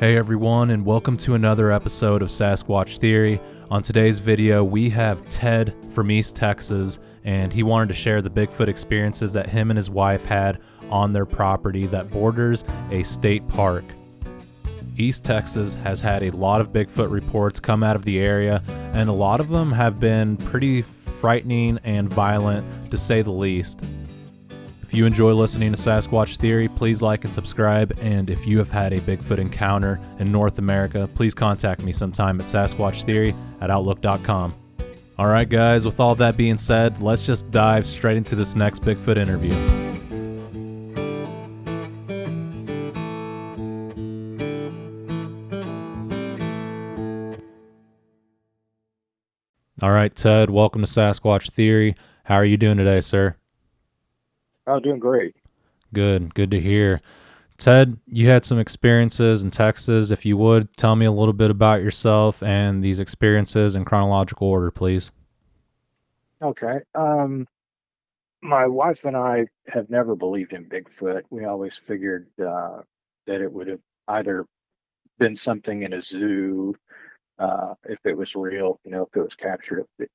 Hey everyone, and welcome to another episode of Sasquatch Theory. On today's video, we have Ted from East Texas, and he wanted to share the Bigfoot experiences that him and his wife had on their property that borders a state park. East Texas has had a lot of Bigfoot reports come out of the area, and a lot of them have been pretty frightening and violent, to say the least. If you enjoy listening to Sasquatch Theory, please like and subscribe, and if you have had a Bigfoot encounter in North America, please contact me sometime at sasquatchtheory@outlook.com. Alright guys, with all that being said, let's just dive straight into this next Bigfoot interview. Alright Ted, welcome to Sasquatch Theory. How are you doing today, sir? Oh, doing great. Good to hear. Ted, you had some experiences in Texas. If you would, tell me a little bit about yourself and these experiences in chronological order, please. Okay. My wife and I have never believed in Bigfoot. We always figured that it would have either been something in a zoo, if it was real, if it was captured, if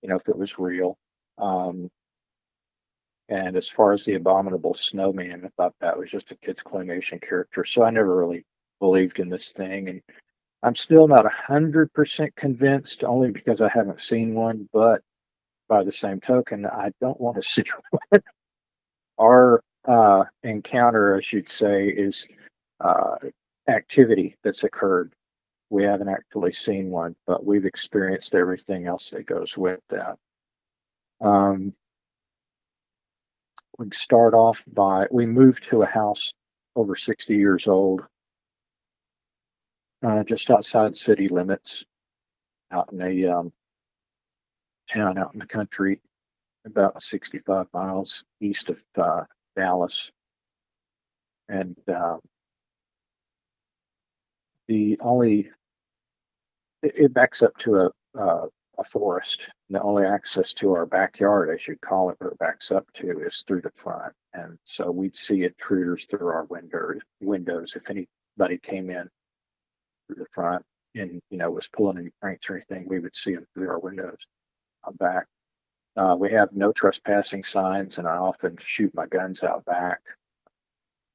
it was real. Um, and as far as the abominable snowman, I thought that was just a kid's claymation character. So I never really believed in this thing. And I'm still not 100% convinced, only because I haven't seen one, but by the same token, I don't want to see one. Our encounter, I should say, is uh, activity that's occurred. We haven't actually seen one, but we've experienced everything else that goes with that. Um, we start off by we moved to a house over 60 years old, just outside city limits, out in a town out in the country, about 65 miles east of Dallas. And the only it backs up to a forest. The only access to our backyard, as you'd call it, where it backs up to, is through the front. And so we'd see intruders through our windows. If anybody came in through the front and was pulling any pranks or anything, we would see them through our windows out back. We have no trespassing signs, and I often shoot my guns out back,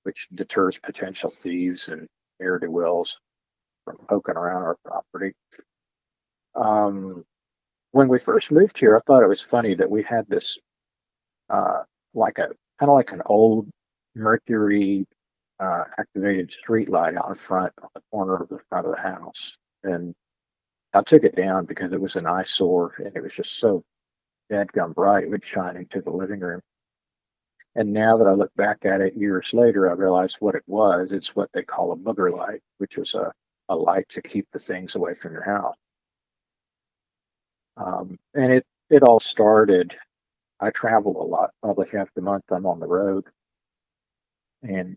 which deters potential thieves and ne'er-do-wells from poking around our property. Um, when we first moved here, I thought it was funny that we had this like a kind of like an old Mercury activated street light out in front on the corner of the front of the house, and I took it down because it was an eyesore and it was just so dadgum bright. It would shine into the living room. And now that I look back at it years later, I realize what it was. It's what they call a booger light, which is a light to keep the things away from your house. And it all started. I travel a lot, probably half the month I'm on the road, and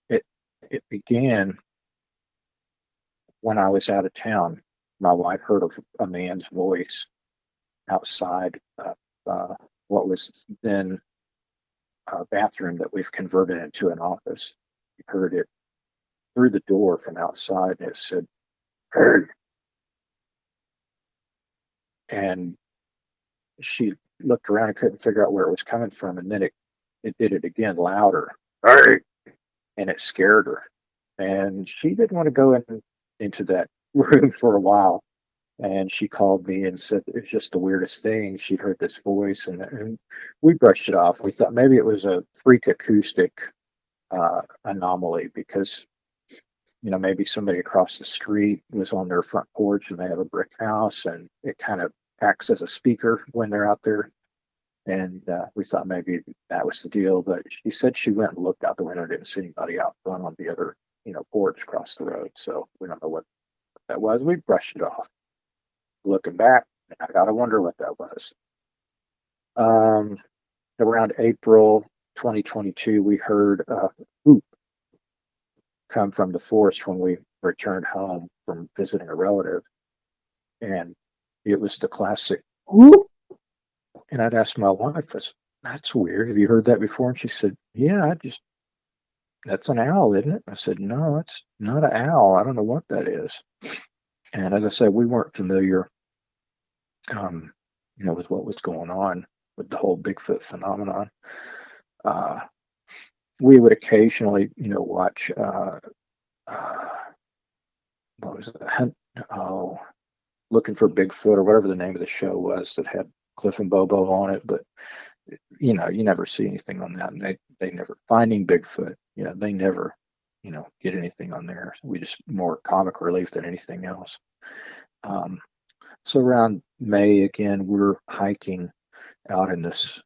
it it began when I was out of town. My wife heard of a man's voice outside of what was then a bathroom that we've converted into an office. We heard it through the door from outside, and it said, "Hey," and she looked around and couldn't figure out where it was coming from, and then it did it again louder, "Hey," and it scared her, and she didn't want to go into that room for a while. And she called me and said it was just the weirdest thing. She heard this voice, and we brushed it off. We thought maybe it was a freak acoustic anomaly, because maybe somebody across the street was on their front porch and they have a brick house, and it kind of acts as a speaker when they're out there. And we thought maybe that was the deal. But she said she went and looked out the window, didn't see anybody out front on the other porch across the road. So we don't know what that was. We brushed it off. Looking back, I gotta wonder what that was. Um, Around April 2022, we heard a hoop come from the forest when we returned home from visiting a relative, and it was the classic whoop. And I'd asked my wife, "That's weird. Have you heard that before?" And she said, "Yeah, I just "That's an owl, isn't it?" I said, "No, it's not an owl. I don't know what that is." And as I said, we weren't familiar, um, with what was going on with the whole Bigfoot phenomenon. Uh, we would occasionally, watch, uh, what was it? Oh, Looking for Bigfoot or whatever the name of the show was that had Cliff and Bobo on it. But you never see anything on that, and they never Finding Bigfoot. They never, get anything on there. We just more comic relief than anything else. Um, so around May again, we're hiking out in this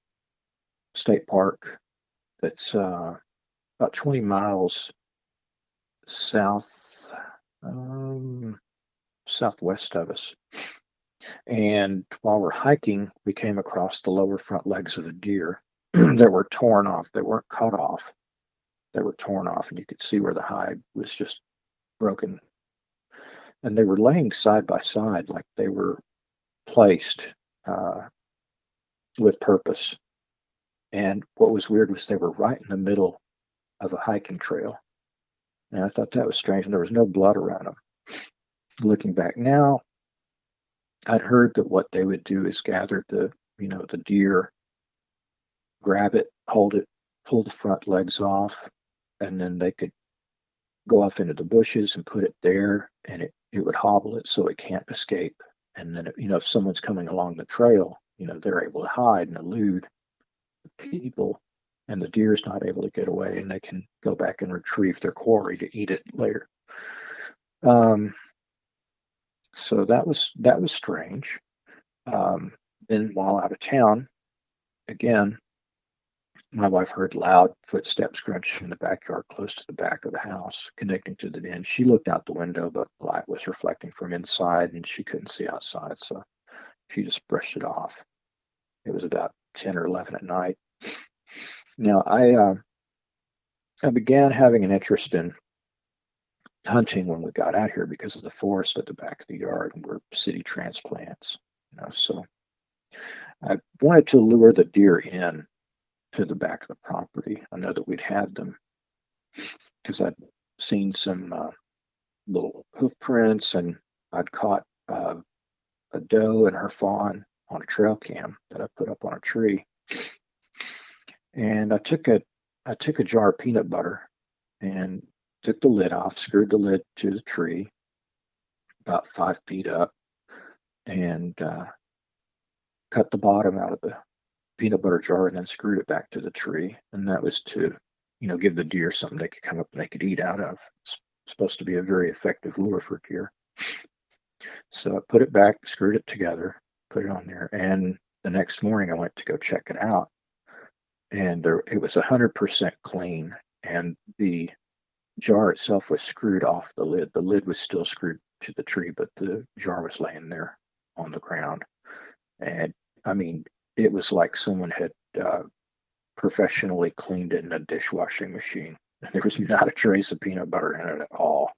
state park that's about 20 miles south, um, southwest of us. And while we're hiking, we came across the lower front legs of a deer that were torn off. They weren't cut off. They were torn off, and you could see where the hide was just broken. And they were laying side by side, like they were placed uh, with purpose. And what was weird was they were right in the middle of a hiking trail. And I thought that was strange, and there was no blood around them. Looking back now, I'd heard that what they would do is gather the deer, grab it, hold it, pull the front legs off, and then they could go off into the bushes and put it there, and it would hobble it so it can't escape. And then, if someone's coming along the trail, they're able to hide and elude the people, and the deer's not able to get away, and they can go back and retrieve their quarry to eat it later. Um, so that was strange. Then while out of town, again, my wife heard loud footsteps crunching in the backyard close to the back of the house, connecting to the den. She looked out the window, but the light was reflecting from inside and she couldn't see outside, so she just brushed it off. It was about 10 or 11 at night. Now, I began having an interest in hunting when we got out here because of the forest at the back of the yard, and we're city transplants. So I wanted to lure the deer in to the back of the property. I know that we'd had them because I'd seen some little hoof prints, and I'd caught a doe and her fawn on a trail cam that I put up on a tree. And I took a jar of peanut butter and took the lid off, screwed the lid to the tree about 5 feet up, and cut the bottom out of the peanut butter jar and then screwed it back to the tree. And that was to, give the deer something they could come up and they could eat out of. It's supposed to be a very effective lure for deer. So I put it back, screwed it together, put it on there, and the next morning I went to go check it out, and it was 100% clean, and the jar itself was screwed off the lid. The lid was still screwed to the tree, but the jar was laying there on the ground. And I mean, it was like someone had professionally cleaned it in a dishwashing machine. There was not a trace of peanut butter in it at all.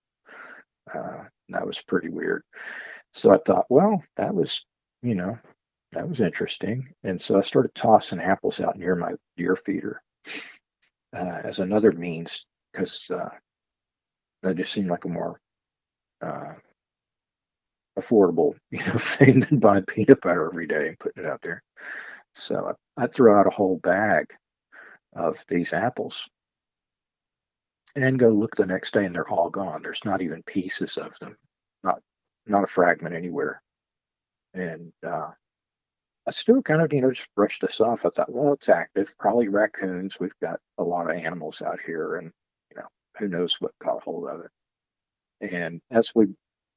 That was pretty weird. So I thought, well, that was interesting. And so I started tossing apples out near my deer feeder as another means, because that just seemed like a more uh, affordable, thing than buying peanut butter every day and putting it out there. So I threw out a whole bag of these apples and go look the next day, and they're all gone. There's not even pieces of them, not a fragment anywhere. And I still kind of, just brushed this off. I thought, well, it's active, probably raccoons. We've got a lot of animals out here, and who knows what got a hold of it. And as we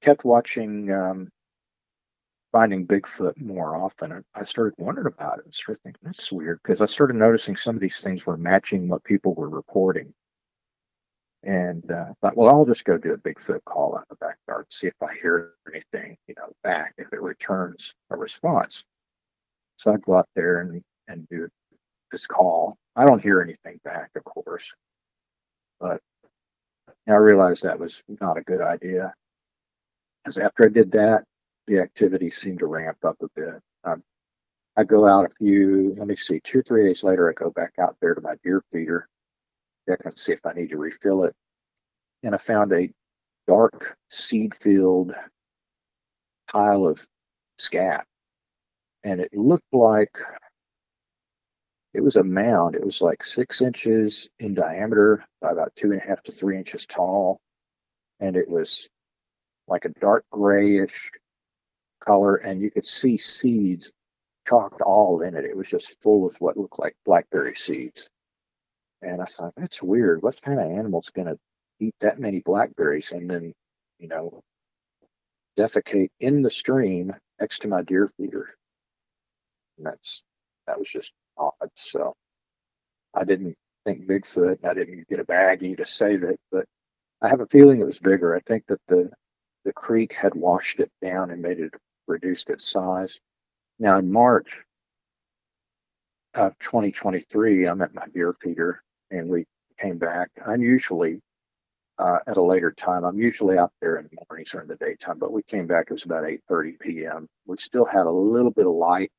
kept watching Finding Bigfoot more often, I started wondering about it. I started thinking, that's weird, because I started noticing some of these things were matching what people were reporting. And thought, well, I'll just go do a Bigfoot call out in the backyard, see if I hear anything, back, if it returns a response. So I go out there and do this call. I don't hear anything back, of course, but I realized that was not a good idea, because after I did that, the activity seemed to ramp up a bit. I go out let me see, 2 or 3 days later, I go back out there to my deer feeder, check and see if I need to refill it. And I found a dark seed-filled pile of scat, and it looked like it was a mound. It was like 6 inches in diameter, by about 2.5 to 3 inches tall, and it was like a dark grayish color, and you could see seeds chalked all in it. It was just full of what looked like blackberry seeds. And I thought, that's weird. What kind of animal's going to eat that many blackberries and then, you know, defecate in the stream next to my deer feeder? And that was just odd. So I didn't think Bigfoot, and I didn't get a baggie to save it, but I have a feeling it was bigger. I think that the creek had washed it down and made it reduced its size. Now in March of 2023, I'm at my deer feeder, and we came back. I'm usually at a later time. I'm usually out there in the mornings or in the daytime, but we came back. It was about 8:30 p.m. We still had a little bit of light,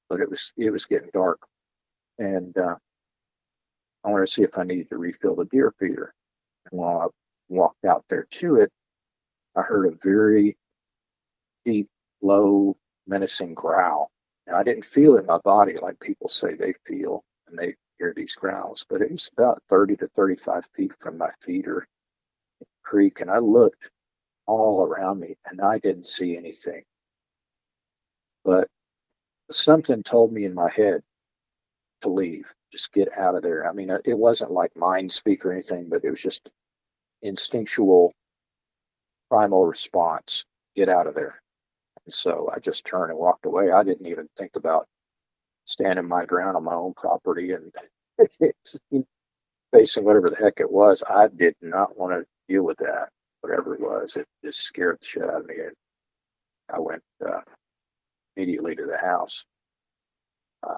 but it was getting dark, and I wanted to see if I needed to refill the deer feeder. And while I walked out there to it, I heard a very deep, low, menacing growl. And I didn't feel it in my body like people say they feel when they hear these growls, but it was about 30 to 35 feet from my feeder creek. And I looked all around me and I didn't see anything. But something told me in my head to leave, just get out of there. I mean, it wasn't like mind speak or anything, but it was just instinctual, primal response, get out of there. And so I just turned and walked away. I didn't even think about standing my ground on my own property and facing whatever the heck it was. I did not want to deal with that, whatever it was. It just scared the shit out of me. And I went immediately to the house. Uh,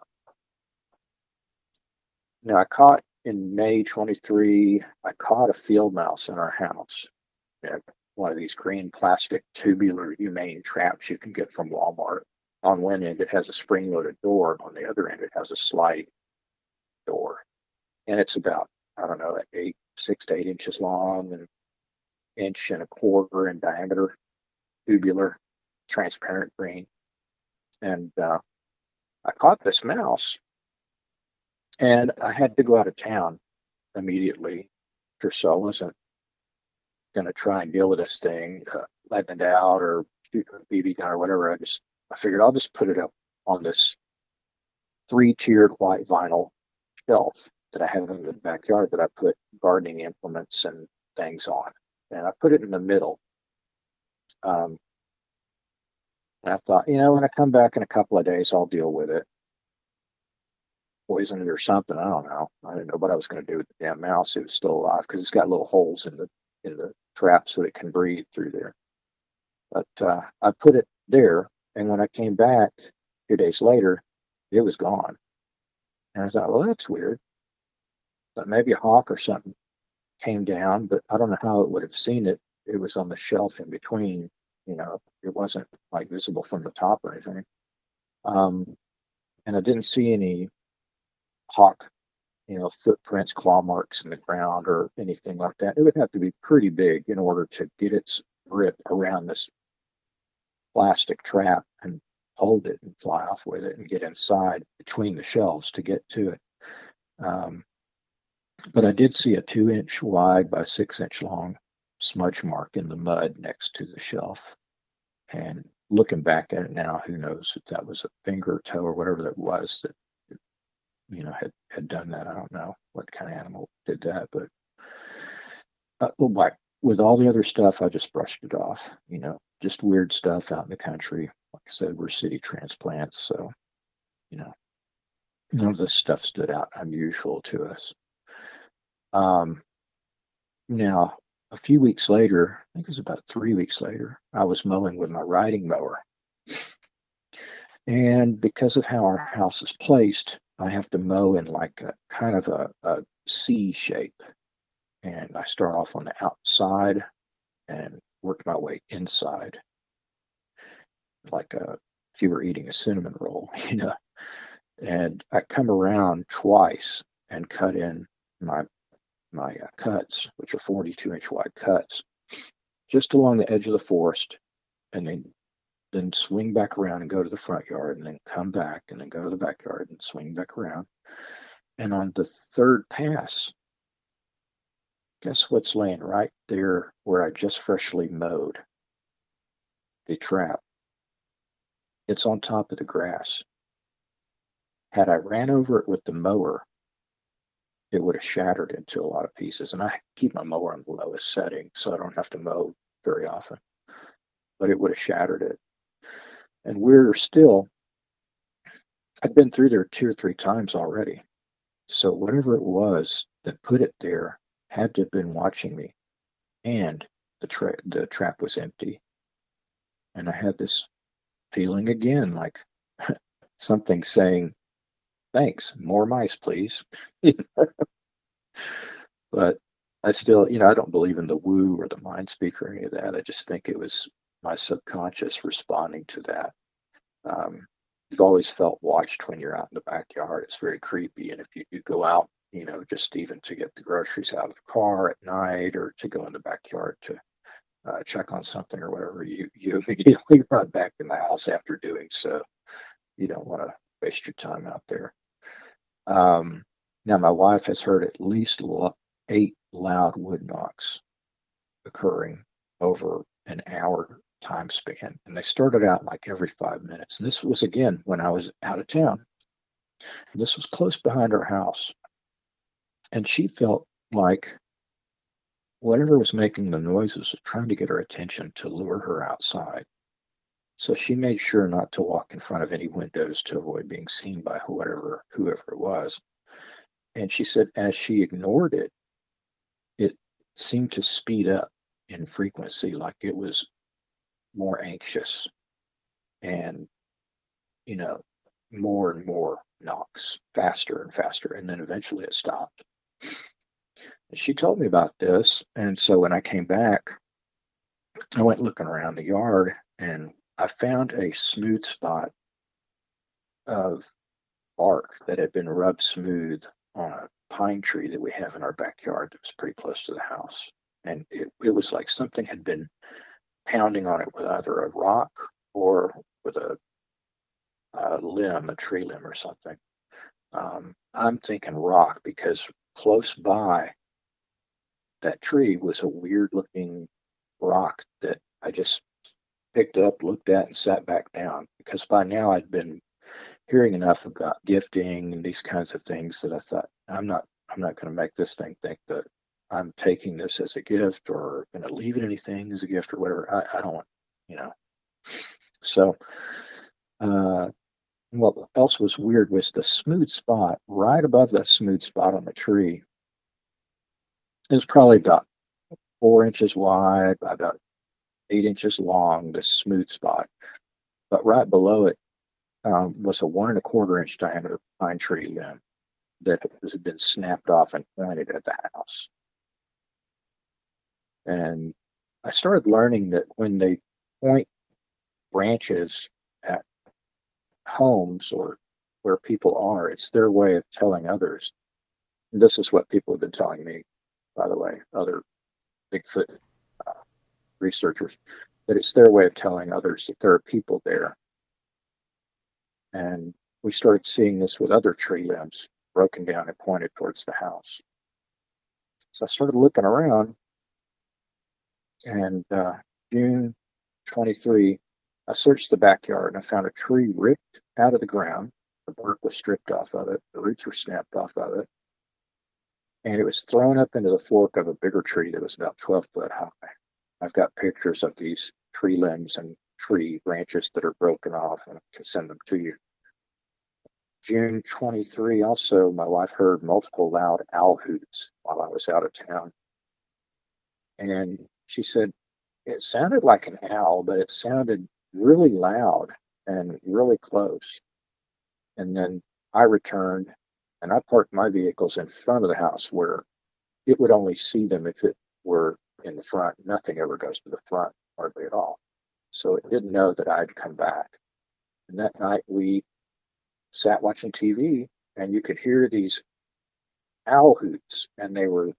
Now, I caught in May 23, I caught a field mouse in our house. One of these green plastic tubular humane traps you can get from Walmart. On one end, it has a spring-loaded door. On the other end, it has a sliding door. And it's about, I don't know, 6 to 8 inches long and 1.25 inches in diameter, tubular, transparent green. And I caught this mouse, and I had to go out of town immediately, so I wasn't going to try and deal with this thing, letting it out or shooting a BB gun or whatever. I figured I'll just put it up on this 3-tiered white vinyl shelf that I have in the backyard that I put gardening implements and things on. And I put it in the middle. And I thought, when I come back in a couple of days, I'll deal with it. Poison it or something. I don't know. I didn't know what I was going to do with the damn mouse. It was still alive because it's got little holes in the trap so it can breathe through there. But I put it there, and when I came back 2 days later, it was gone. And I thought, well, that's weird. But maybe a hawk or something came down, but I don't know how it would have seen it. It was on the shelf in between. It wasn't like visible from the top or anything. And I didn't see any hawk, footprints, claw marks in the ground or anything like that. It would have to be pretty big in order to get its grip around this plastic trap and hold it and fly off with it and get inside between the shelves to get to it. But I did see a 2-inch wide by 6-inch long smudge mark in the mud next to the shelf. And looking back at it now, who knows if that was a finger, toe, or whatever that was that had done that. I don't know what kind of animal did that, but with all the other stuff, I just brushed it off. Just weird stuff out in the country. Like I said, we're city transplants, so none of this stuff stood out unusual to us. Now, a few weeks later, I think it was about 3 weeks later, I was mowing with my riding mower. And because of how our house is placed, I have to mow in like a kind of a C shape. And I start off on the outside and work my way inside. Like if you were eating a cinnamon roll, And I come around twice and cut in my cuts, which are 42-inch wide cuts, just along the edge of the forest, and then swing back around and go to the front yard, and then come back and then go to the backyard and swing back around. And on the third pass, guess what's laying right there where I just freshly mowed the trap? It's on top of the grass. Had I ran over it with the mower, it would have shattered into a lot of pieces. And I keep my mower on the lowest setting, so I don't have to mow very often. But it would have shattered it. And I'd been through there 2 or 3 times already. So whatever it was that put it there had to have been watching me. And the trap was empty. And I had this feeling again, like something saying, thanks, more mice, please. But I still, I don't believe in the woo or the mind speak or any of that. I just think it was my subconscious responding to that. You've always felt watched when you're out in the backyard. It's very creepy. And if you do go out, just even to get the groceries out of the car at night or to go in the backyard to check on something or whatever, you immediately run back in the house after doing so. You don't want to waste your time out there. Now, my wife has heard at least 8 loud wood knocks occurring over an hour time span. And they started out like every 5 minutes. And this was, again, when I was out of town. And this was close behind our house. And she felt like whatever was making the noises was trying to get her attention to lure her outside. So she made sure not to walk in front of any windows to avoid being seen by whoever it was. And she said as she ignored it, it seemed to speed up in frequency, like it was more anxious and, more and more knocks, faster and faster. And then eventually it stopped. And she told me about this. And so when I came back, I went looking around the yard and I found a smooth spot of bark that had been rubbed smooth on a pine tree that we have in our backyard that was pretty close to the house. And it was like something had been pounding on it with either a rock or with a tree limb or something. I'm thinking rock because close by that tree was a weird looking rock that I just picked up, looked at, and sat back down, because by now I'd been hearing enough about gifting and these kinds of things that I thought, I'm not going to make this thing think that I'm taking this as a gift or going to leave it anything as a gift or whatever. I don't want, So, what else was weird was the smooth spot right above that smooth spot on the tree. It was probably about 4 inches wide, by about 8 inches long, this smooth spot. But right below it was a 1¼ inch diameter pine tree limb that had been snapped off and pointed at the house. And I started learning that when they point branches at homes or where people are, it's their way of telling others. And this is what people have been telling me, by the way, other Bigfoot researchers, that it's their way of telling others that there are people there. And we started seeing this with other tree limbs broken down and pointed towards the house. So I started looking around, and June 23, I searched the backyard and I found a tree ripped out of the ground. The bark was stripped off of it. The roots were snapped off of it. And it was thrown up into the fork of a bigger tree that was about 12 foot high. I've got pictures of these tree limbs and tree branches that are broken off, and I can send them to you. June 23, also, my wife heard multiple loud owl hoots while I was out of town. And she said it sounded like an owl, but it sounded really loud and really close. And then I returned and I parked my vehicles in front of the house where it would only see them if it were in the front. Nothing ever goes to the front, hardly at all. So it didn't know that I'd come back. And that night we sat watching TV, and you could hear these owl hoots, and they were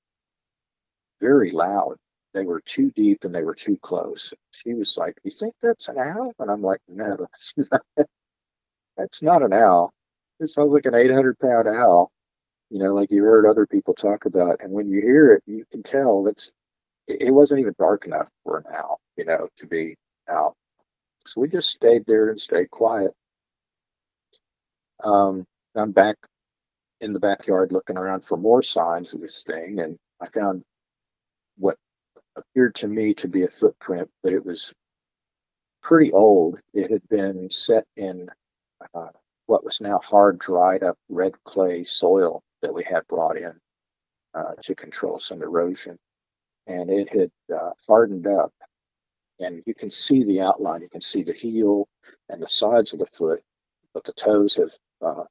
very loud. They were too deep and they were too close. She was like, "You think that's an owl?" And I'm like, "No, that's not an owl. It sounds like an 800-pound owl, like you heard other people talk about." And when you hear it, you can tell it wasn't even dark enough for an owl, to be out. So we just stayed there and stayed quiet. Um, I'm back in the backyard looking around for more signs of this thing, and I found what appeared to me to be a footprint, but it was pretty old. It had been set in uh, what was now hard, dried up red clay soil that we had brought in to control some erosion. And it had hardened up, and you can see the outline. You can see the heel and the sides of the foot, but the toes have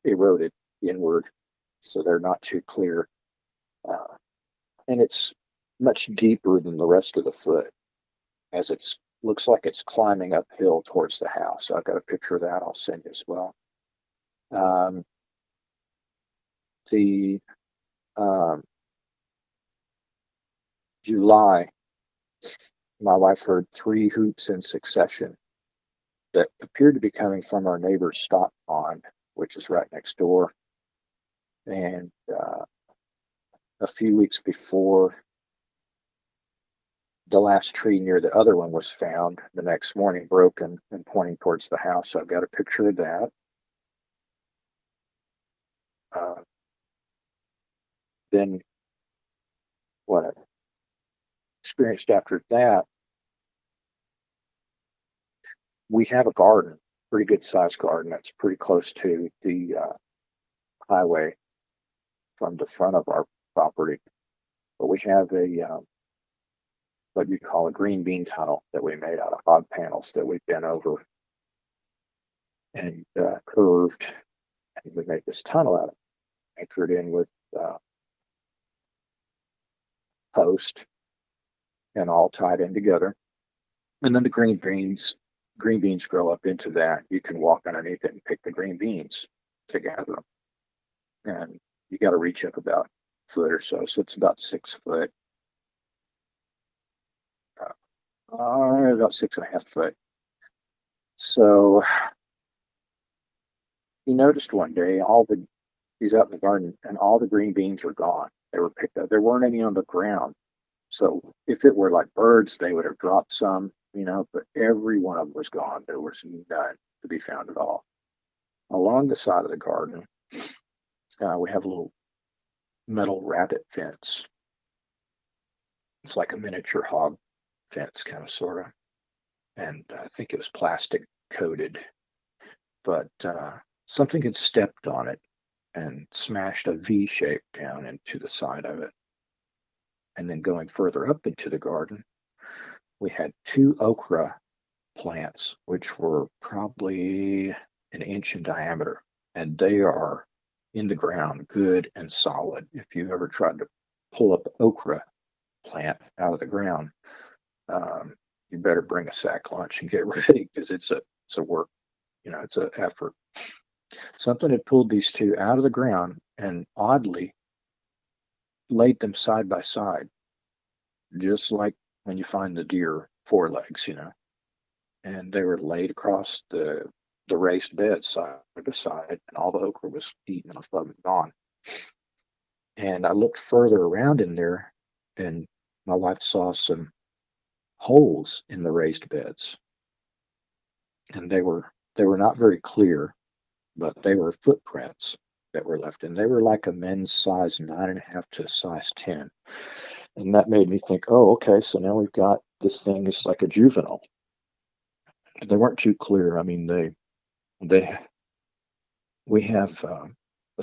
eroded inward, so they're not too clear. Uh, and it's much deeper than the rest of the foot, as it looks like it's climbing uphill towards the house. So I've got a picture of that I'll send you as well. Um, the July, my wife heard three hoops in succession that appeared to be coming from our neighbor's stock pond, which is right next door. And a few weeks before the last tree near the other one was found, the next morning broken and pointing towards the house. So I've got a picture of that. Uh, then what I experienced after that, we have a garden, pretty good sized garden that's pretty close to the highway from the front of our property. But we have a what you call a green bean tunnel that we made out of hog panels that we bent over and curved, and we made this tunnel out of it, anchored in with post and all tied in together. And then the green beans grow up into that. You can walk underneath it and pick the green beans to gather them. And you got to reach up about a foot or so. So it's about 6 foot, about 6.5 foot. So he noticed one day he's out in the garden and all the green beans were gone. They were picked up. There weren't any on the ground. So if it were like birds, they would have dropped some, but every one of them was gone. There was none to be found at all. Along the side of the garden, we have a little metal rabbit fence. It's like a miniature hog fence, kind of, sort of. And I think it was plastic coated, but something had stepped on it and smashed a V shape down into the side of it. And then going further up into the garden, we had two okra plants, which were probably an inch in diameter. And they are in the ground, good and solid. If you ever tried to pull up an okra plant out of the ground, you better bring a sack lunch and get ready, because it's a work, it's an effort. Something had pulled these two out of the ground and oddly laid them side by side, just like when you find the deer forelegs, and they were laid across the raised bed side by side, and all the okra was eaten off of and gone. And I looked further around in there, and my wife saw some holes in the raised beds, and they were not very clear, but they were footprints that were left, and they were like a men's size 9.5 to a size 10. And that made me think, oh, okay, so now we've got this thing is like a juvenile. They weren't too clear. I mean, we have a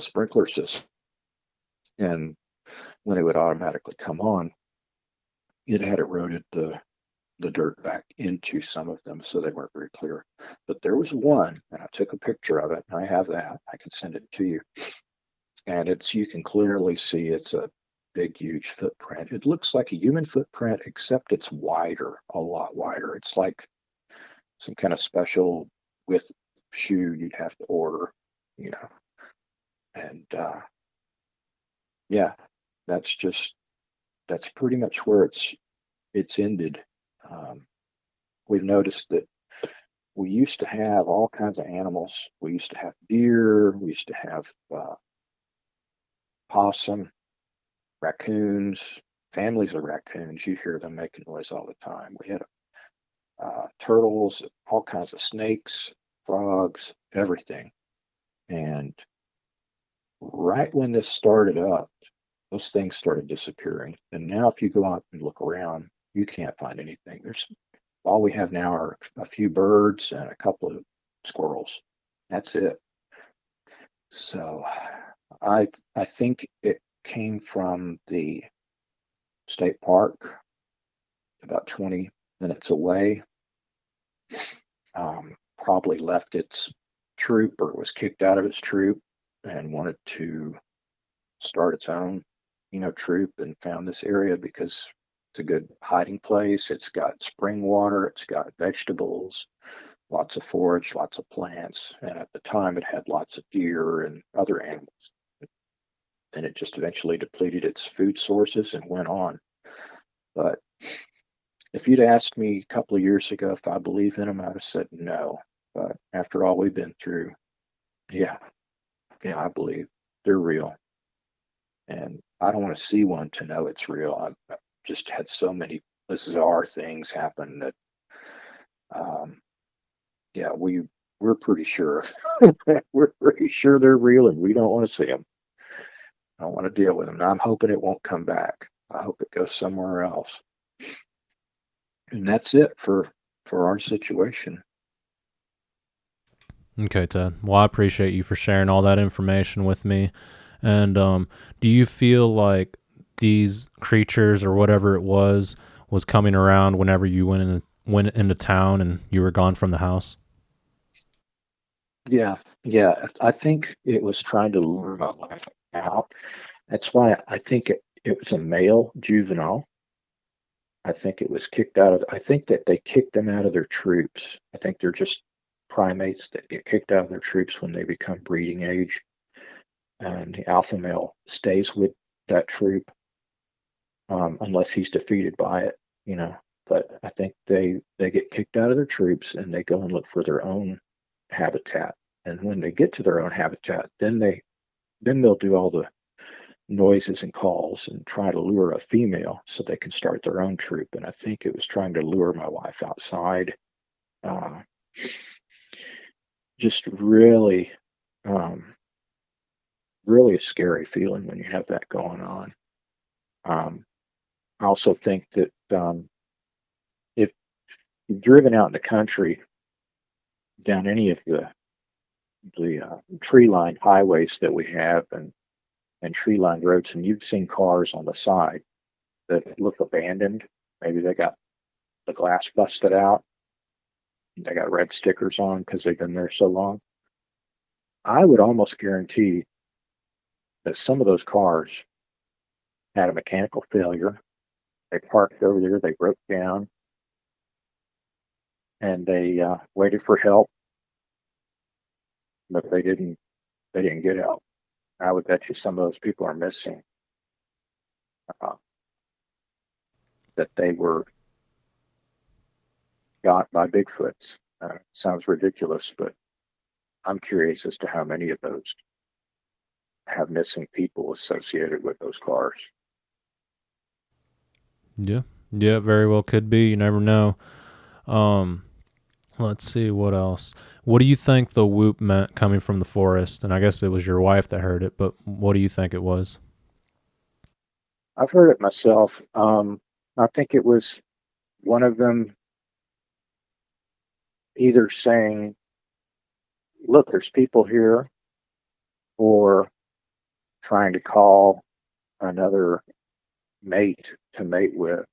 sprinkler system, and when it would automatically come on, it had eroded the dirt back into some of them, so they weren't very clear. But there was one, and I took a picture of it, and I have that. I can send it to you. And you can clearly see it's a big, huge footprint. It looks like a human footprint, except it's wider, a lot wider. It's like some kind of special with shoe you'd have to order, And yeah, that's that's pretty much where it's ended. Um, we've noticed that we used to have all kinds of animals. We used to have deer. We used to have possum, raccoons, families of raccoons. You hear them making noise all the time. We had turtles, all kinds of snakes, frogs, everything. And right when this started up, those things started disappearing. And now, if you go out and look around, you can't find anything. There's all we have now are a few birds and a couple of squirrels. That's it. So I think it came from the state park about 20 minutes away. Probably left its troop or was kicked out of its troop and wanted to start its own, troop, and found this area because it's a good hiding place. It's got spring water, it's got vegetables, lots of forage, lots of plants, and at the time it had lots of deer and other animals. And it just eventually depleted its food sources and went on. But if you'd asked me a couple of years ago if I believe in them, I'd have said no. But after all we've been through, yeah, yeah, I believe they're real. And I don't want to see one to know it's real. I've just had so many bizarre things happen that, um, yeah, we're pretty sure. We're pretty sure they're real, and we don't want to see them. I don't want to deal with them. I'm hoping it won't come back. I hope it goes somewhere else. And that's it for our situation. Okay, Ted. Well, I appreciate you for sharing all that information with me. And do you feel like these creatures or whatever it was coming around whenever you went into town and you were gone from the house? Yeah, yeah. I think it was trying to lure my wife out. That's why I think it was a male juvenile. I think it was kicked out of, I think that they kicked them out of their troops. I think they're just primates that get kicked out of their troops when they become breeding age. And the alpha male stays with that troop, unless he's defeated by it, you know. But I think they get kicked out of their troops and they go and look for their own habitat. And when they get to their own habitat, then they'll do all the noises and calls and try to lure a female so they can start their own troop. And I think it was trying to lure my wife outside. Uh, just really, um, really a scary feeling when you have that going on. Um, I also think that if you've driven out in the country down any of the tree lined highways that we have and tree lined roads, and you've seen cars on the side that look abandoned. Maybe they got the glass busted out. They got red stickers on because they've been there so long. I would almost guarantee that some of those cars had a mechanical failure. They parked over there, they broke down, and they waited for help, but they didn't get help. I would bet you some of those people are missing. Uh, that they were got by Bigfoots. Sounds ridiculous, but I'm curious as to how many of those have missing people associated with those cars. Yeah. Yeah, very well could be. You never know. Um, let's see what else. What do you think the whoop meant coming from the forest? And I guess it was your wife that heard it, but what do you think it was? I've heard it myself. I think it was one of them either saying, "Look, there's people here," or trying to call another mate to mate with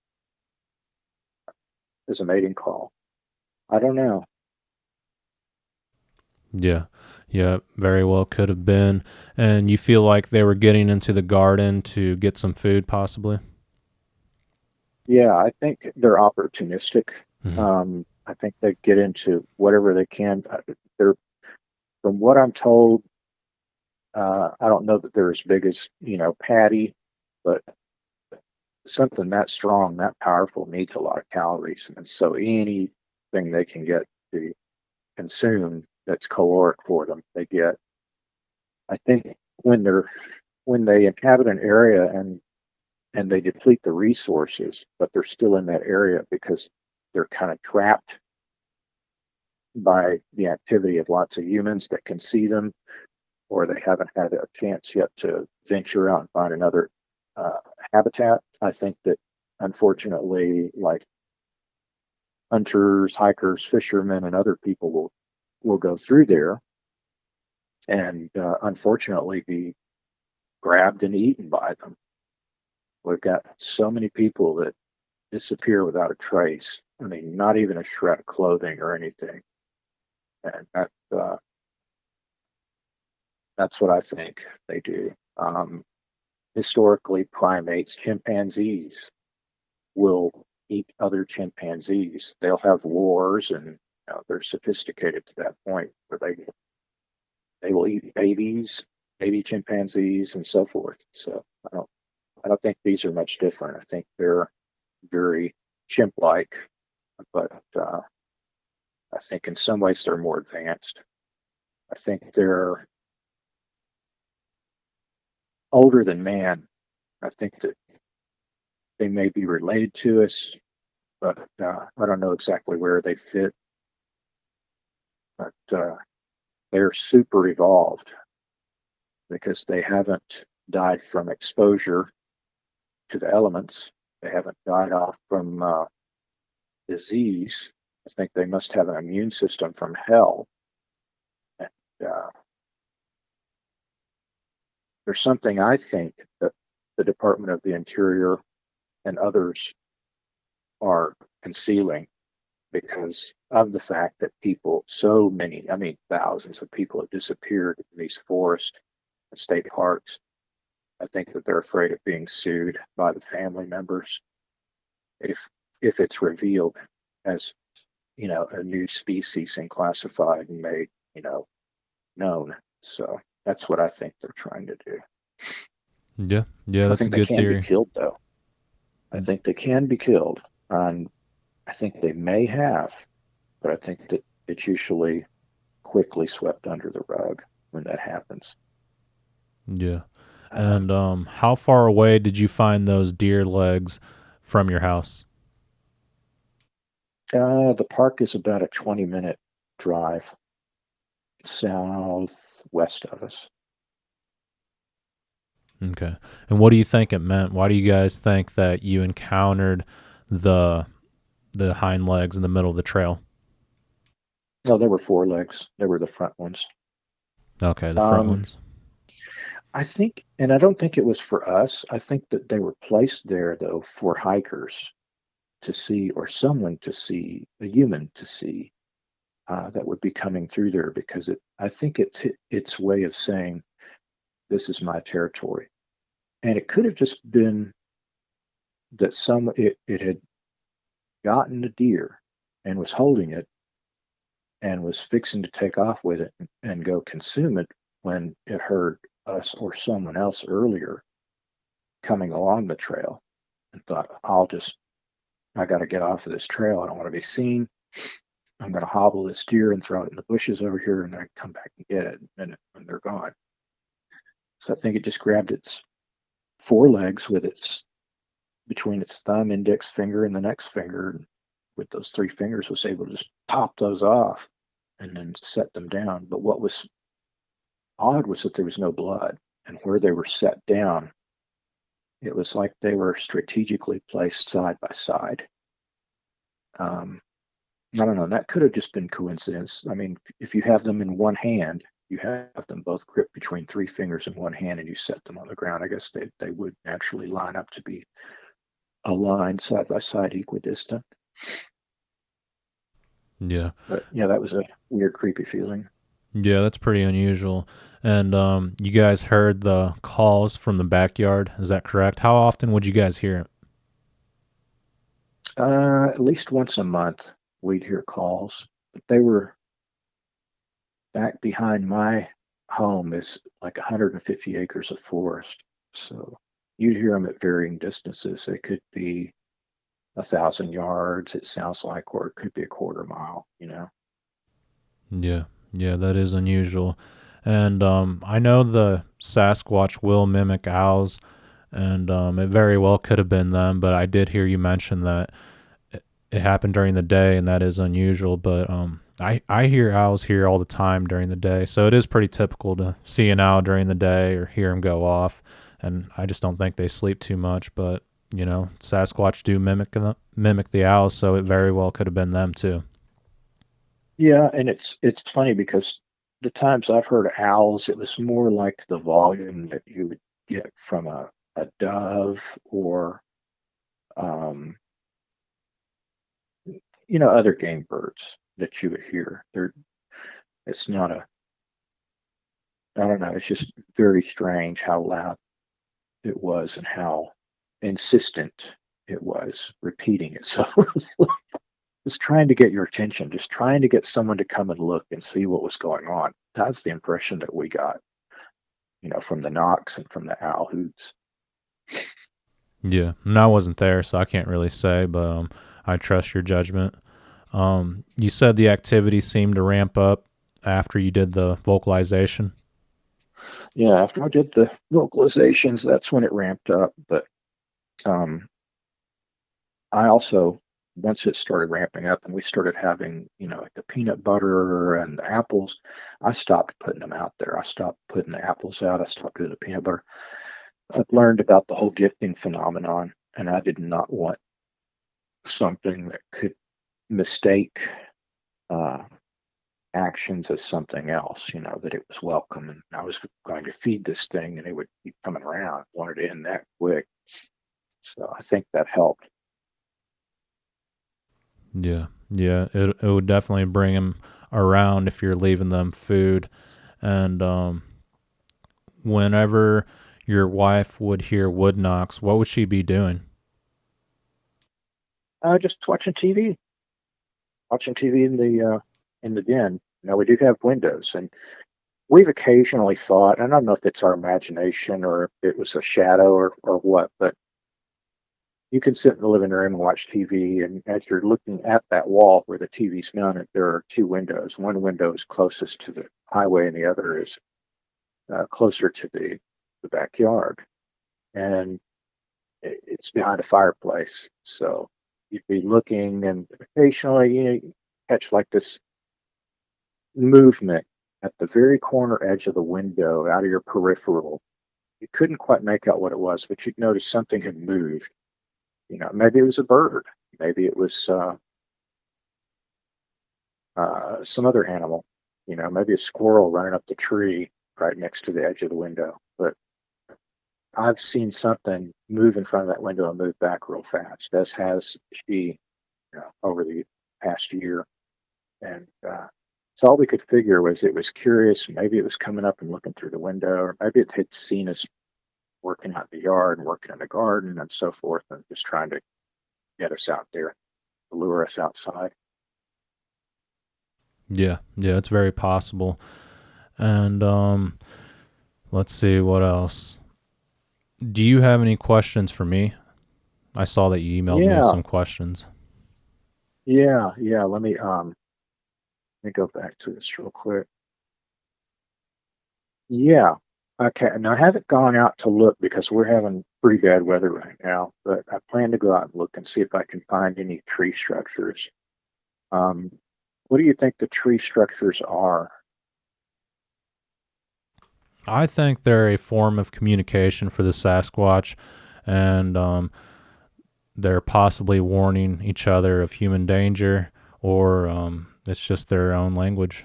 as a mating call. I don't know. Yeah. Yeah, very well could have been. And you feel like they were getting into the garden to get some food, possibly? Yeah, I think they're opportunistic. Hmm. I think they get into whatever they can. They're, from what I'm told, I don't know that they're as big as Patty, but something that strong, that powerful needs a lot of calories, and so anything they can get to consume that's caloric for them, they get. I think when they inhabit an area and they deplete the resources, but they're still in that area because they're kind of trapped by the activity of lots of humans that can see them, or they haven't had a chance yet to venture out and find another habitat. I think that unfortunately, like hunters, hikers, fishermen, and other people will go through there and unfortunately be grabbed and eaten by them. We've got so many people that disappear without a trace. I mean, not even a shred of clothing or anything. And that's what I think they do. Historically, primates, chimpanzees will eat other chimpanzees. They'll have wars, and they're sophisticated to that point where they will eat babies, baby chimpanzees, and so forth. So I don't think these are much different. I think they're very chimp-like, but I think in some ways they're more advanced. I think they're older than man. I think that they may be related to us, but I don't know exactly where they fit. But they're super evolved because they haven't died from exposure to the elements. They haven't died off from disease. I think they must have an immune system from hell. And there's something I think that the Department of the Interior and others are concealing because of the fact that people, so many, I mean, thousands of people have disappeared in these forests and state parks. I think that they're afraid of being sued by the family members if it's revealed as a new species and classified and made known. So that's what I think they're trying to do. Yeah, I that's a think they good can be theory. killed though. I think they can be killed, and I think they may have, but I think that it's usually quickly swept under the rug when that happens. Yeah. Um, And how far away did you find those deer legs from your house? the park is about a 20-minute drive southwest of us. Okay. And what do you think it meant? Why do you guys think that you encountered the hind legs in the middle of the trail? No, there were four legs. They were the front ones. Okay, the front Um, ones. I think, and I don't think it was for us. I think that they were placed there though for hikers to see, or someone to see, a human to see that would be coming through there because I think it's its way of saying this is my territory, and it could have just been that it had gotten a deer and was holding it and was fixing to take off with it and go consume it when it heard us or someone else earlier coming along the trail and thought, I got to get off of this trail. I don't want to be seen. I'm going to hobble this deer and throw it in the bushes over here, and then I come back and get it when they're gone. So I think it just grabbed its forelegs with between its thumb, index finger, and the next finger. And with those three fingers, was able to just pop those off and then set them down. But what was odd was that there was no blood, and where they were set down, it was like they were strategically placed side by side. I don't know. That could have just been coincidence. I mean, if you have them in one hand, you have them both gripped between three fingers in one hand, and you set them on the ground. I guess they would naturally line up to be aligned side by side, equidistant. Yeah. But yeah, that was a weird, creepy feeling. Yeah, that's pretty unusual. And you guys heard the calls from the backyard. Is that correct? How often would you guys hear it? At least once a month, we'd hear calls, but they were back behind my home is like 150 acres of forest. So you'd hear them at varying distances. They could be 1,000 yards, it sounds like, or it could be a quarter mile, you know. Yeah, yeah, that is unusual. And I know the Sasquatch will mimic owls, and it very well could have been them. But I did hear you mention that it happened during the day, and that is unusual. But I hear owls here all the time during the day, so it is pretty typical to see an owl during the day or hear them go off. And I just don't think they sleep too much. But Sasquatch do mimic the owls, so it very well could have been them too. Yeah, and it's funny because the times I've heard owls, it was more like the volume that you would get from a dove or um, other game birds that you would hear. It's not I don't know, it's just very strange how loud it was and how insistent it was, repeating itself. Just trying to get your attention, just trying to get someone to come and look and see what was going on. That's the impression that we got, from the knocks and from the owl hoots. Yeah, and I wasn't there, so I can't really say, but I trust your judgment. You said the activity seemed to ramp up after you did the vocalization. Yeah, after I did the vocalizations, that's when it ramped up. But um, I also, once it started ramping up and we started having, like the peanut butter and the apples, I stopped putting them out there. I stopped putting the apples out. I stopped doing the peanut butter. I've learned about the whole gifting phenomenon, and I did not want something that could mistake uh, actions as something else, that it was welcome and I was going to feed this thing and it would keep coming around. I wanted to end that quick. So I think that helped. Yeah, yeah, it would definitely bring them around if you're leaving them food. And whenever your wife would hear wood knocks, what would she be doing? Just watching TV in the den. We do have windows, and we've occasionally thought, and I don't know if it's our imagination or if it was a shadow or what, but you can sit in the living room and watch TV, and as you're looking at that wall where the TV's mounted, there are two windows. One window is closest to the highway, and the other is closer to the backyard. And it's behind a fireplace. So you'd be looking, and occasionally, you catch like this movement at the very corner edge of the window out of your peripheral. You couldn't quite make out what it was, but you'd notice something had moved. Maybe it was a bird, maybe it was some other animal. Maybe a squirrel running up the tree right next to the edge of the window. But I've seen something move in front of that window and move back real fast, as has she, over the past year. And so all we could figure was it was curious. Maybe it was coming up and looking through the window, or maybe it had seen us working out in the yard and working in the garden and so forth, and just trying to get us out there, lure us outside. Yeah, yeah, it's very possible. And let's see what else. Do you have any questions for me? I saw that you emailed me Yeah, some questions. yeah. Let me go back to this real quick. Yeah. Okay. Now I haven't gone out to look because we're having pretty bad weather right now, but I plan to go out and look and see if I can find any tree structures. Um, what do you think the tree structures are? I think they're a form of communication for the Sasquatch, and they're possibly warning each other of human danger, or it's just their own language.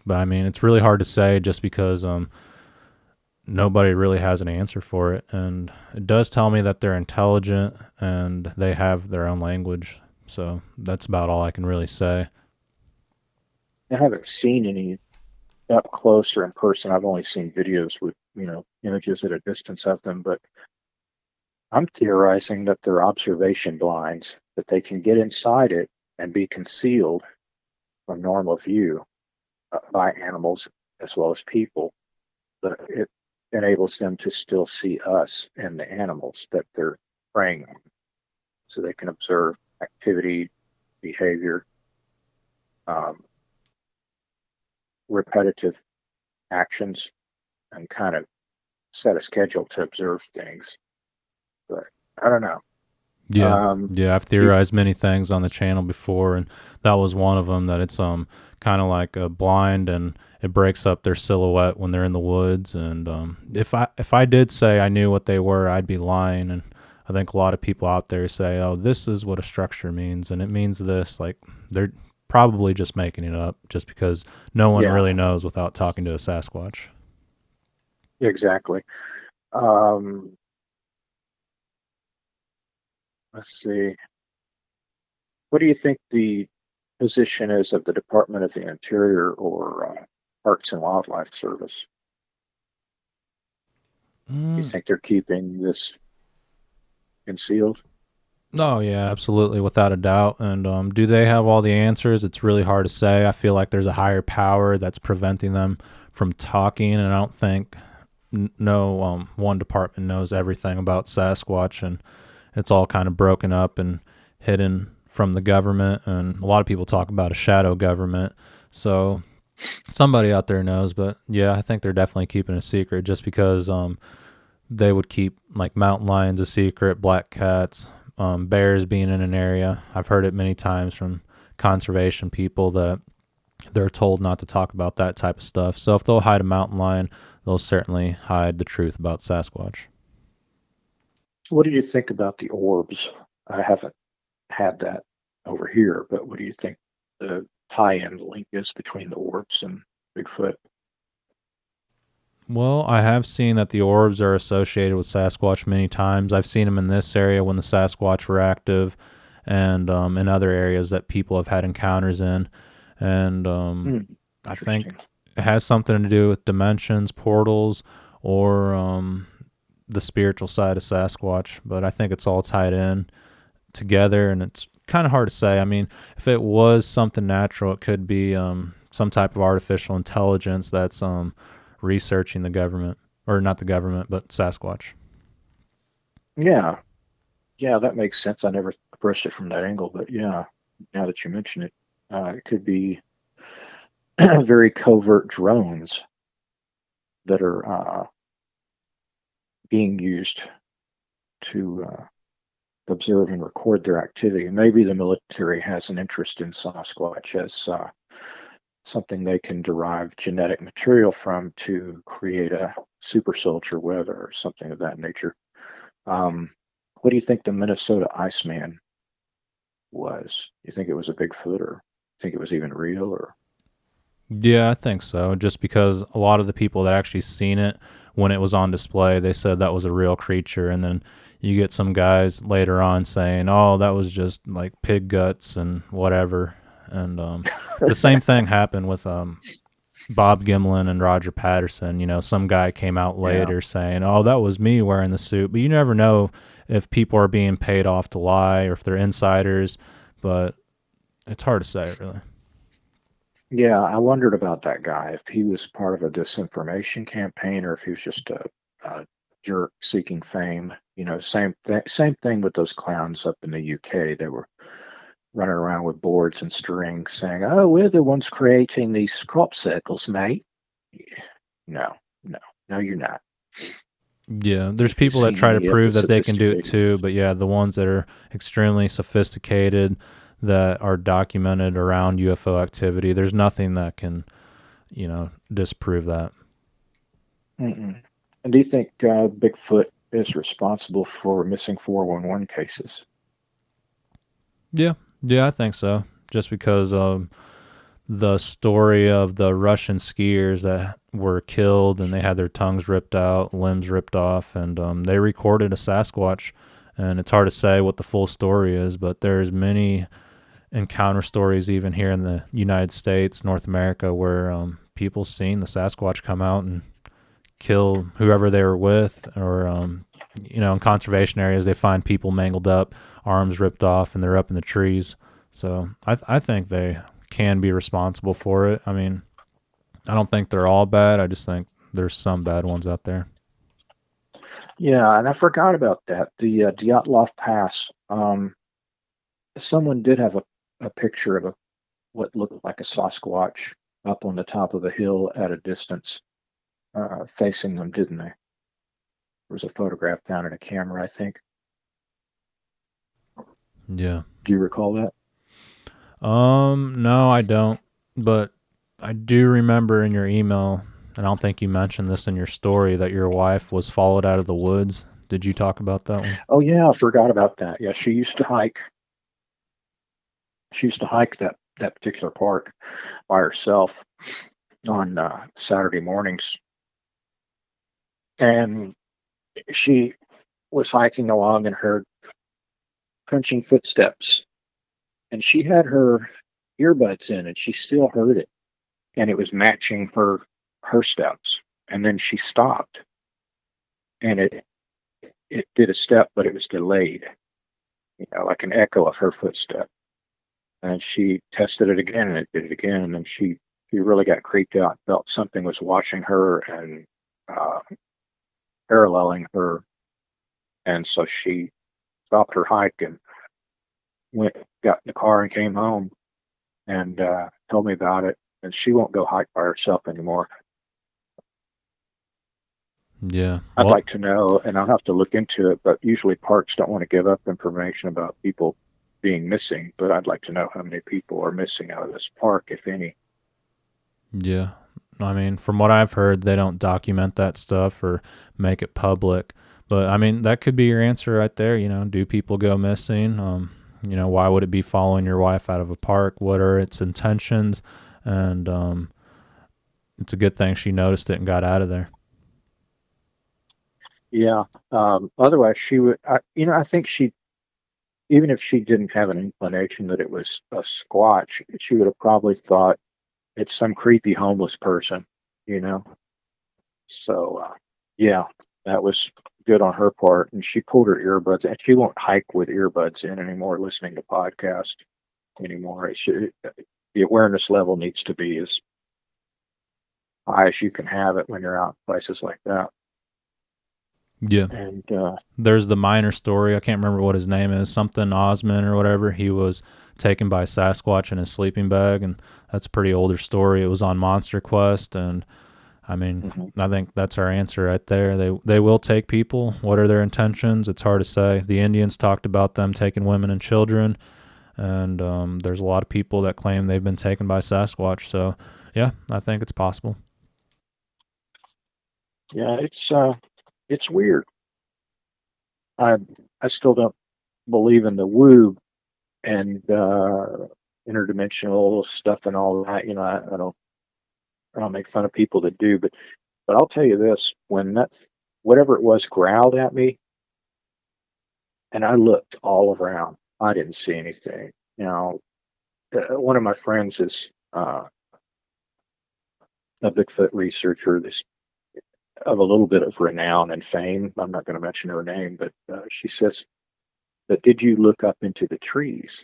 But I mean, it's really hard to say just because nobody really has an answer for it. And it does tell me that they're intelligent and they have their own language. So that's about all I can really say. I haven't seen any up close or in person. I've only seen videos with, images at a distance of them, but I'm theorizing that they're observation blinds, that they can get inside it and be concealed from normal view by animals as well as people. But enables them to still see us and the animals that they're preying on, so they can observe activity, behavior, um, repetitive actions, and kind of set a schedule to observe things. But I don't know. Yeah, Um, yeah. I've you, theorized many things on the channel before, and that was one of them. That it's kind of like a blind, and it breaks up their silhouette when they're in the woods. And if I did say I knew what they were, I'd be lying. And I think a lot of people out there say, "Oh, this is what a structure means, and it means this." Like they're probably just making it up, just because no one yeah, really knows without talking to a Sasquatch. exactly. Um, let's see. What do you think the position is of the Department of the Interior or Parks and Wildlife Service? Do you Mm. think they're keeping this concealed? Oh yeah, absolutely, without a doubt. And do they have all the answers? It's really hard to say. I feel like there's a higher power that's preventing them from talking, and I don't think no one department knows everything about Sasquatch, and it's all kind of broken up and hidden from the government. And a lot of people talk about a shadow government. So somebody out there knows, but yeah, I think they're definitely keeping a secret just because they would keep like mountain lions a secret, black cats, bears being in an area. I've heard it many times from conservation people that they're told not to talk about that type of stuff. So if they'll hide a mountain lion, they'll certainly hide the truth about Sasquatch. What do you think about the orbs? I haven't had that over here, but what do you think the tie-in link is between the orbs and Bigfoot? Well, I have seen that the orbs are associated with Sasquatch many times. I've seen them in this area when the Sasquatch were active, and in other areas that people have had encounters in. And Hmm, I interesting. think it has something to do with dimensions, portals, or the spiritual side of Sasquatch. But I think it's all tied in together, and it's kind of hard to say. I mean, if it was something natural, it could be some type of artificial intelligence that's researching the government, or not the government, but Sasquatch. Yeah, yeah, that makes sense. I never approached it from that angle, but yeah, now that you mention it, it could be very covert drones that are being used to observe and record their activity. Maybe the military has an interest in Sasquatch as something they can derive genetic material from to create a super soldier web or something of that nature. Um, what do you think the Minnesota Iceman was? You think it was a Bigfoot, or think it was even real? Or Yeah, I think so. Just because a lot of the people that actually seen it when it was on display, they said that was a real creature, and then you get some guys later on saying, "Oh, that was just like pig guts and whatever." And the same thing happened with Bob Gimlin and Roger Patterson. You know, some guy came out yeah, later saying, "Oh, that was me wearing the suit." But you never know if people are being paid off to lie or if they're insiders. But it's hard to say, really. yeah. I wondered about that guy, if he was part of a disinformation campaign or if he was just a jerk seeking fame. Same thing with those clowns up in the UK. They were running around with boards and strings saying, "Oh, we're the ones creating these crop circles, mate." No, no, no, you're not. Yeah, there's If you've people that seen try to any of the prove that they can do it sophisticated too, ones. but yeah, the ones that are extremely sophisticated that are documented around UFO activity, there's nothing that can, disprove that. Mm-mm. And do you think Bigfoot is responsible for missing 411 cases? Yeah, yeah, I think so. Just because the story of the Russian skiers that were killed and they had their tongues ripped out, limbs ripped off, and they recorded a Sasquatch. And it's hard to say what the full story is, but there's many encounter stories even here in the United States, North America, where people seen the Sasquatch come out and kill whoever they were with, or in conservation areas they find people mangled up, arms ripped off, and they're up in the trees. So I think they can be responsible for it. I mean, I don't think they're all bad. I just think there's some bad ones out there. Yeah, and I forgot about that. The Dyatlov Pass. Someone did have a picture of what looked like a Sasquatch up on the top of a hill at a distance, facing them, didn't they? There was a photograph down in a camera, I think. Yeah. Do you recall that? No, I don't. But I do remember in your email, and I don't think you mentioned this in your story, that your wife was followed out of the woods. Did you talk about that one? Oh yeah, I forgot about that. Yeah, she used to hike. She used to hike that particular park by herself on Saturday mornings, and she was hiking along and heard crunching footsteps, and she had her earbuds in, and she still heard it, and it was matching her steps. And then she stopped, and it did a step, but it was delayed, like an echo of her footstep. And she tested it again, and it did it again, and then she really got creeped out, felt something was watching her and uh, paralleling her, and so she stopped her hike and got in the car and came home and told me about it. And she won't go hike by herself anymore. Yeah. I'd Well, like to know, and I'll have to look into it, but usually parks don't want to give up information about people being missing, but I'd like to know how many people are missing out of this park, if any. yeah. I mean, from what I've heard, they don't document that stuff or make it public. But I mean, that could be your answer right there. Do people go missing? Why would it be following your wife out of a park? What are its intentions? And it's a good thing she noticed it and got out of there. Yeah. Otherwise, she would, I think even if she didn't have an inclination that it was a squatch, she would have probably thought it's some creepy homeless person, you know? So, yeah, that was good on her part. And she pulled her earbuds, and she won't hike with earbuds in anymore, listening to podcasts anymore. The awareness level needs to be as high as you can have it when you're out in places like that. Yeah. And There's the minor story. I can't remember what his name is. Something Osman or whatever. He was taken by Sasquatch in his sleeping bag, and that's a pretty older story. It was on Monster Quest, and I mean, mhm. I think that's our answer right there. They will take people. What are their intentions? It's hard to say. The Indians talked about them taking women and children, and there's a lot of people that claim they've been taken by Sasquatch. So, yeah, I think it's possible. Yeah, it's weird. I I still don't believe in the woo and interdimensional stuff and all that. I don't make fun of people that do, but I'll tell you this: when that whatever it was growled at me, and I looked all around, I didn't see anything. One of my friends is a Bigfoot researcher, this of a little bit of renown and fame. I'm not going to mention her name, but she says, "But did you look up into the trees?"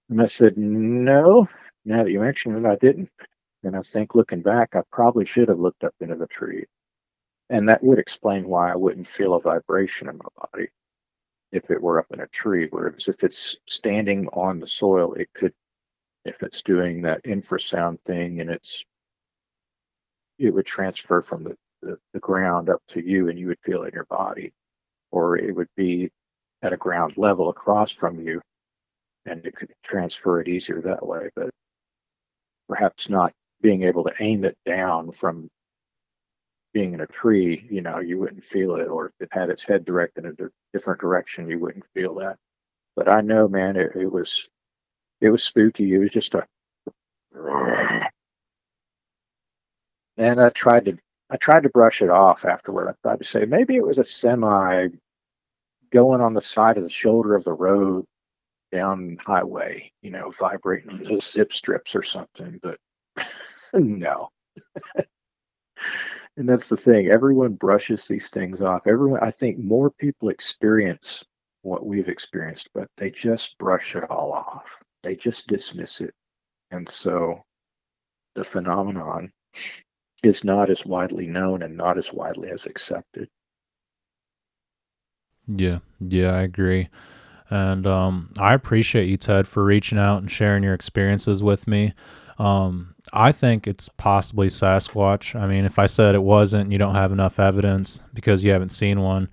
And I said, "No. Now that you mention it, I didn't." And I think looking back, I probably should have looked up into the tree. And that would explain why I wouldn't feel a vibration in my body if it were up in a tree. Whereas if it's standing on the soil, it could, if it's doing that infrasound thing, and it would transfer from the ground up to you, and you would feel it in your body. Or it would be at a ground level across from you, and it could transfer it easier that way. But perhaps not being able to aim it down from being in a tree, you wouldn't feel it. Or if it had its head directed in a different direction, you wouldn't feel that. But I know, man, it was spooky. It was just a, and I tried to brush it off afterward. I tried to say maybe it was a semi going on the side of the shoulder of the road down highway, vibrating the zip strips or something. But no. And that's the thing. Everyone brushes these things off. I think more people experience what we've experienced, but they just brush it all off. They just dismiss it. And so the phenomenon is not as widely known and not as widely as accepted. Yeah, I agree. And I appreciate you, Ted, for reaching out and sharing your experiences with me. I think it's possibly Sasquatch. I mean, if I said it wasn't, you don't have enough evidence because you haven't seen one,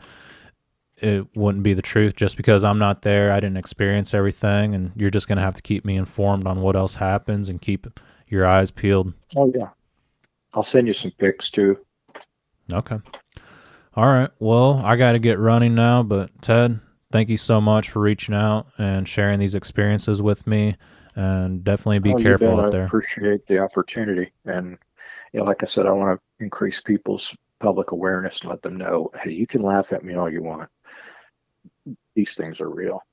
it wouldn't be the truth. Just because I'm not there, I didn't experience everything, and you're just going to have to keep me informed on what else happens and keep your eyes peeled. Oh yeah, I'll send you some pics too. Okay. All right. Well, I got to get running now, but Ted, thank you so much for reaching out and sharing these experiences with me. And definitely be Oh, you careful bet. I out there. appreciate the opportunity. And like I said, I want to increase people's public awareness and let them know, hey, you can laugh at me all you want. These things are real.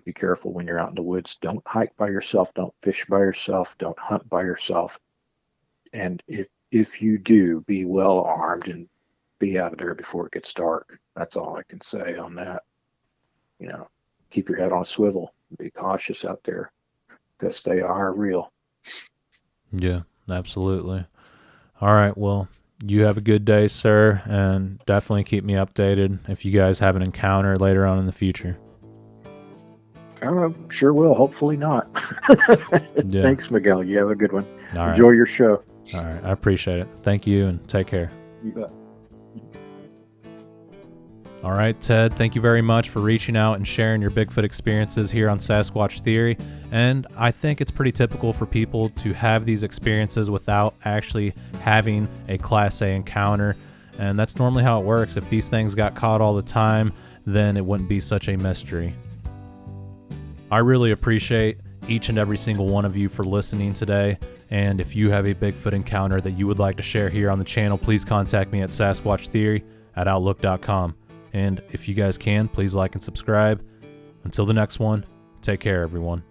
Be careful when you're out in the woods. Don't hike by yourself. Don't fish by yourself. Don't hunt by yourself. And if you do, be well armed and be out of there before it gets dark. That's all I can say on that. Keep your head on a swivel. Be cautious out there because they are real. Yeah, absolutely. All right. Well, you have a good day, sir, and definitely keep me updated if you guys have an encounter later on in the future. Sure will. Hopefully not. Yeah. Thanks, Miguel. You have a good one. All right. Enjoy your show. All right. I appreciate it. Thank you and take care. You bet. All right, Ted, thank you very much for reaching out and sharing your Bigfoot experiences here on Sasquatch Theory. And I think it's pretty typical for people to have these experiences without actually having a Class A encounter. And that's normally how it works. If these things got caught all the time, then it wouldn't be such a mystery. I really appreciate each and every single one of you for listening today. And if you have a Bigfoot encounter that you would like to share here on the channel, please contact me at sasquatchtheory@outlook.com. And if you guys can, please like and subscribe. Until the next one, take care, everyone.